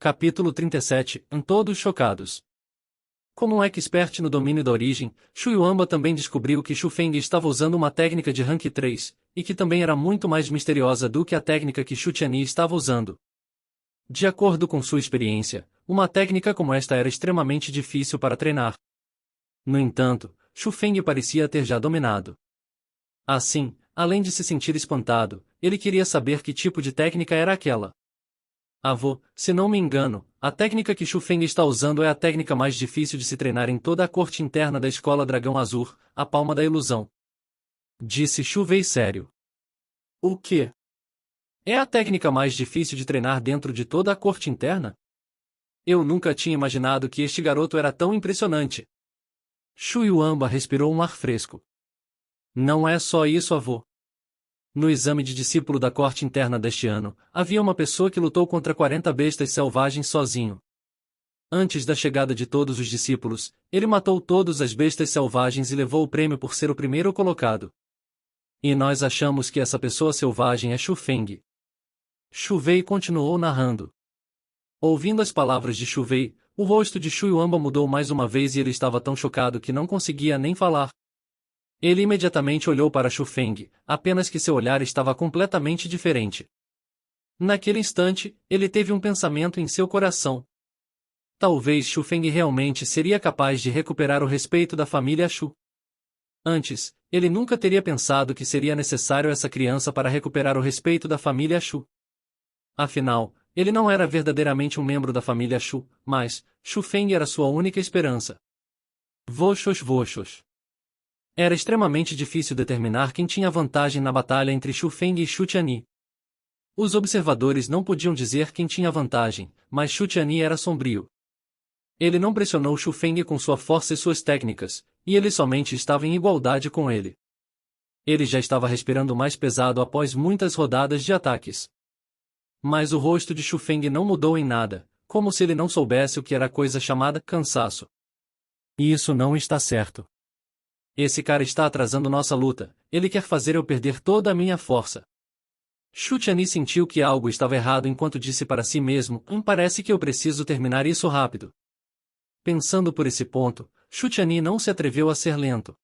Capítulo 37. Todos chocados. Como um expert no domínio da origem, Shu Yuamba também descobriu que Shu Feng estava usando uma técnica de rank 3, e que também era muito mais misteriosa do que a técnica que Shu Tianyi estava usando. De acordo com sua experiência, uma técnica como esta era extremamente difícil para treinar. No entanto, Shu Feng parecia ter já dominado. Assim, além de se sentir espantado, ele queria saber que tipo de técnica era aquela. Avô, se não me engano, a técnica que Shu Feng está usando é a técnica mais difícil de se treinar em toda a corte interna da escola Dragão Azul, a palma da ilusão. Disse Shu Wei sério. O quê? É a técnica mais difícil de treinar dentro de toda a corte interna? Eu nunca tinha imaginado que este garoto era tão impressionante. Shu Yuamba respirou um ar fresco. Não é só isso, avô. No exame de discípulo da corte interna deste ano, havia uma pessoa que lutou contra 40 bestas selvagens sozinho. Antes da chegada de todos os discípulos, ele matou todas as bestas selvagens e levou o prêmio por ser o primeiro colocado. E nós achamos que essa pessoa selvagem é Shu Feng. Shu Wei continuou narrando. Ouvindo as palavras de Shu Wei, o rosto de Shu Yuamba mudou mais uma vez e ele estava tão chocado que não conseguia nem falar. Ele imediatamente olhou para Shu Feng, apenas que seu olhar estava completamente diferente. Naquele instante, ele teve um pensamento em seu coração. Talvez Shu Feng realmente seria capaz de recuperar o respeito da família Shu. Antes, ele nunca teria pensado que seria necessário essa criança para recuperar o respeito da família Shu. Afinal, ele não era verdadeiramente um membro da família Shu, mas Shu Feng era sua única esperança. Voxos voxos. Era extremamente difícil determinar quem tinha vantagem na batalha entre Shu Feng e Shu Tianyi. Os observadores não podiam dizer quem tinha vantagem, mas Shu Tianyi era sombrio. Ele não pressionou Shu Feng com sua força e suas técnicas, e ele somente estava em igualdade com ele. Ele já estava respirando mais pesado após muitas rodadas de ataques. Mas o rosto de Shu Feng não mudou em nada, como se ele não soubesse o que era a coisa chamada cansaço. E isso não está certo. Esse cara está atrasando nossa luta, ele quer fazer eu perder toda a minha força. Shu Tianyi sentiu que algo estava errado enquanto disse para si mesmo, parece que eu preciso terminar isso rápido. Pensando por esse ponto, Shu Tianyi não se atreveu a ser lento.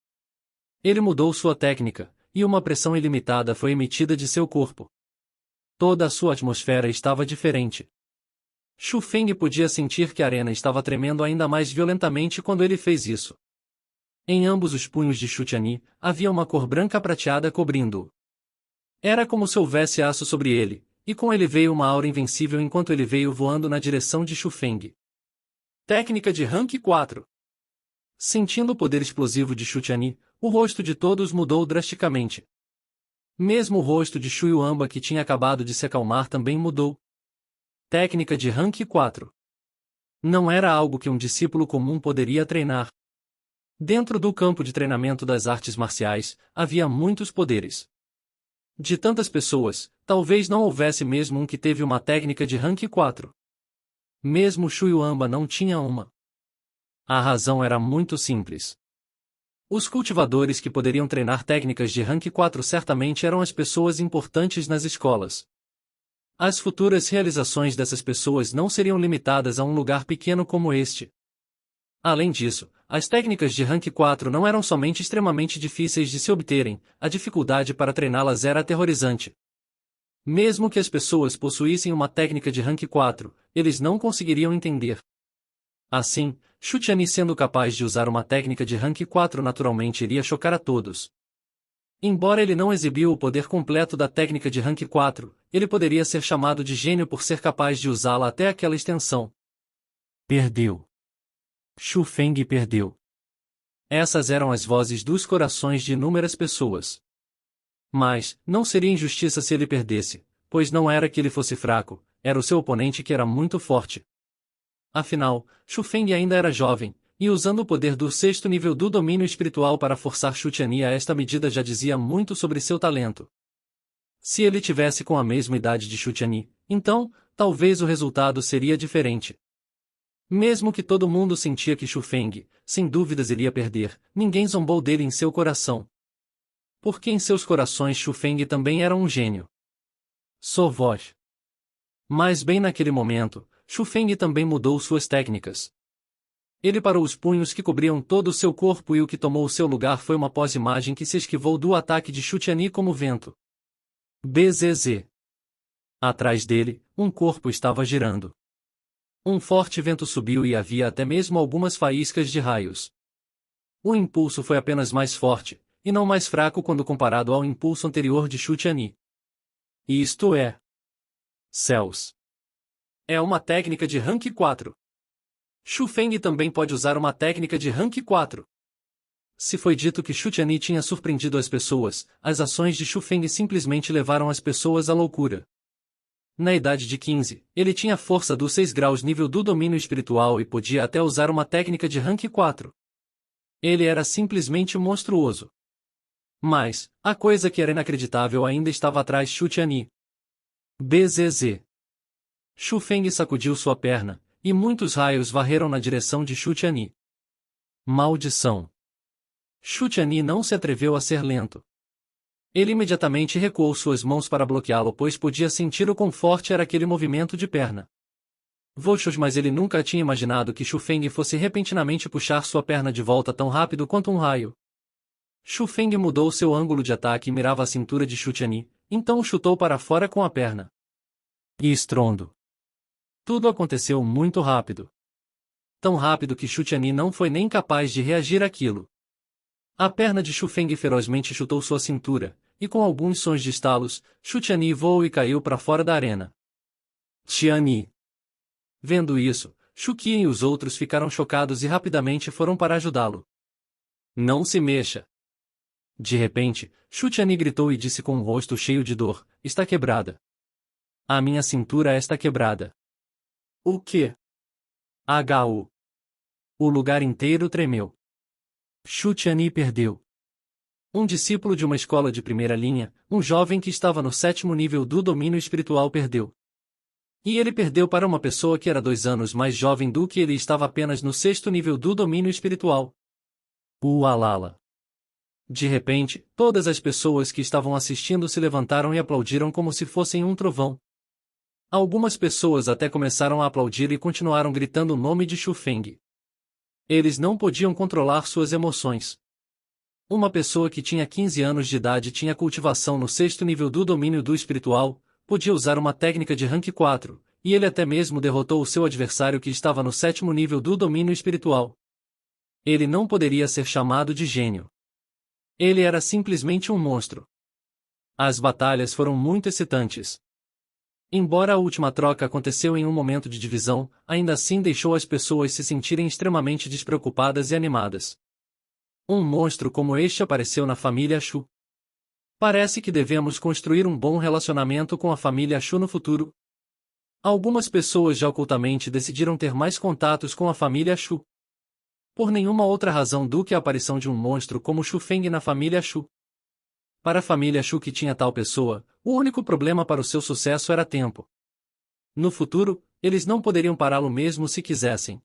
Ele mudou sua técnica, e uma pressão ilimitada foi emitida de seu corpo. Toda a sua atmosfera estava diferente. Shu Feng podia sentir que a arena estava tremendo ainda mais violentamente quando ele fez isso. Em ambos os punhos de Shu Tianyi, havia uma cor branca prateada cobrindo-o. Era como se houvesse aço sobre ele, e com ele veio uma aura invencível enquanto ele veio voando na direção de Shu Feng. Técnica de rank 4. Sentindo o poder explosivo de Shu Tianyi, o rosto de todos mudou drasticamente. Mesmo o rosto de Shu Yuamba que tinha acabado de se acalmar também mudou. Técnica de rank 4. Não era algo que um discípulo comum poderia treinar. Dentro do campo de treinamento das artes marciais, havia muitos poderes. De tantas pessoas, talvez não houvesse mesmo um que teve uma técnica de rank 4. Mesmo Shu Yuamba não tinha uma. A razão era muito simples. Os cultivadores que poderiam treinar técnicas de rank 4 certamente eram as pessoas importantes nas escolas. As futuras realizações dessas pessoas não seriam limitadas a um lugar pequeno como este. Além disso, as técnicas de rank 4 não eram somente extremamente difíceis de se obterem, a dificuldade para treiná-las era aterrorizante. Mesmo que as pessoas possuíssem uma técnica de rank 4, eles não conseguiriam entender. Assim, Shu Tianyi sendo capaz de usar uma técnica de rank 4 naturalmente iria chocar a todos. Embora ele não exibiu o poder completo da técnica de rank 4, ele poderia ser chamado de gênio por ser capaz de usá-la até aquela extensão. Perdeu. Shu Feng perdeu. Essas eram as vozes dos corações de inúmeras pessoas. Mas, não seria injustiça se ele perdesse, pois não era que ele fosse fraco, era o seu oponente que era muito forte. Afinal, Shu Feng ainda era jovem, e usando o poder do 6º nível do domínio espiritual para forçar Shu Tianyi a esta medida já dizia muito sobre seu talento. Se ele tivesse com a mesma idade de Shu Tianyi, então, talvez o resultado seria diferente. Mesmo que todo mundo sentia que Shu Feng, sem dúvidas iria perder, ninguém zombou dele em seu coração. Porque em seus corações Shu Feng também era um gênio. Só voz. Mas bem naquele momento, Shu Feng também mudou suas técnicas. Ele parou os punhos que cobriam todo o seu corpo e o que tomou seu lugar foi uma pós-imagem que se esquivou do ataque de Shu Tianyi como vento. BZZ. Atrás dele, um corpo estava girando. Um forte vento subiu e havia até mesmo algumas faíscas de raios. O impulso foi apenas mais forte, e não mais fraco quando comparado ao impulso anterior de Shu Tianyi. Isto é... céus. É uma técnica de Rank 4. Shu Feng também pode usar uma técnica de Rank 4. Se foi dito que Shu Tianyi tinha surpreendido as pessoas, as ações de Shu Feng simplesmente levaram as pessoas à loucura. Na idade de 15, ele tinha força dos 6 graus nível do domínio espiritual e podia até usar uma técnica de Rank 4. Ele era simplesmente monstruoso. Mas, a coisa que era inacreditável ainda estava atrás de Shu Tianyi. BZZ. Shu Feng sacudiu sua perna, e muitos raios varreram na direção de Shu Tianyi. Maldição! Shu Tianyi não se atreveu a ser lento. Ele imediatamente recuou suas mãos para bloqueá-lo pois podia sentir o quão forte era aquele movimento de perna. Voxos, mas ele nunca tinha imaginado que Shu Feng fosse repentinamente puxar sua perna de volta tão rápido quanto um raio. Shu Feng mudou seu ângulo de ataque e mirava a cintura de Shu Tianyi, então o chutou para fora com a perna. E estrondo. Tudo aconteceu muito rápido. Tão rápido que Shu Tianyi não foi nem capaz de reagir àquilo. A perna de Shu Feng ferozmente chutou sua cintura, e com alguns sons de estalos, Shu Tianyi voou e caiu para fora da arena. Tianyi. Vendo isso, Shu Qian e os outros ficaram chocados e rapidamente foram para ajudá-lo. Não se mexa. De repente, Shu Tianyi gritou e disse com um rosto cheio de dor, está quebrada. A minha cintura está quebrada. O quê? HU. O lugar inteiro tremeu. Shu Tianyi perdeu. Um discípulo de uma escola de primeira linha, um jovem que estava no 7º nível do domínio espiritual perdeu. E ele perdeu para uma pessoa que era 2 anos mais jovem do que ele e estava apenas no 6º nível do domínio espiritual. Ualala. De repente, todas as pessoas que estavam assistindo se levantaram e aplaudiram como se fossem um trovão. Algumas pessoas até começaram a aplaudir e continuaram gritando o nome de Shu Feng. Eles não podiam controlar suas emoções. Uma pessoa que tinha 15 anos de idade tinha cultivação no 6º nível do domínio do espiritual, podia usar uma técnica de Rank 4, e ele até mesmo derrotou o seu adversário que estava no 7º nível do domínio espiritual. Ele não poderia ser chamado de gênio. Ele era simplesmente um monstro. As batalhas foram muito excitantes. Embora a última troca aconteceu em um momento de divisão, ainda assim deixou as pessoas se sentirem extremamente despreocupadas e animadas. Um monstro como este apareceu na família Shu. Parece que devemos construir um bom relacionamento com a família Shu no futuro. Algumas pessoas já ocultamente decidiram ter mais contatos com a família Shu. Por nenhuma outra razão do que a aparição de um monstro como Shu Feng na família Shu. Para a família Shu que tinha tal pessoa, o único problema para o seu sucesso era tempo. No futuro, eles não poderiam pará-lo mesmo se quisessem.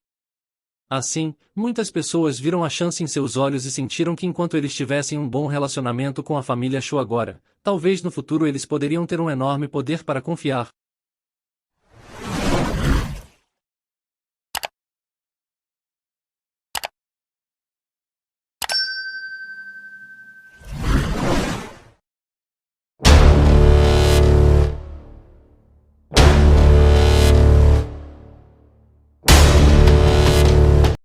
Assim, muitas pessoas viram a chance em seus olhos e sentiram que enquanto eles tivessem um bom relacionamento com a família Shu agora, talvez no futuro eles poderiam ter um enorme poder para confiar.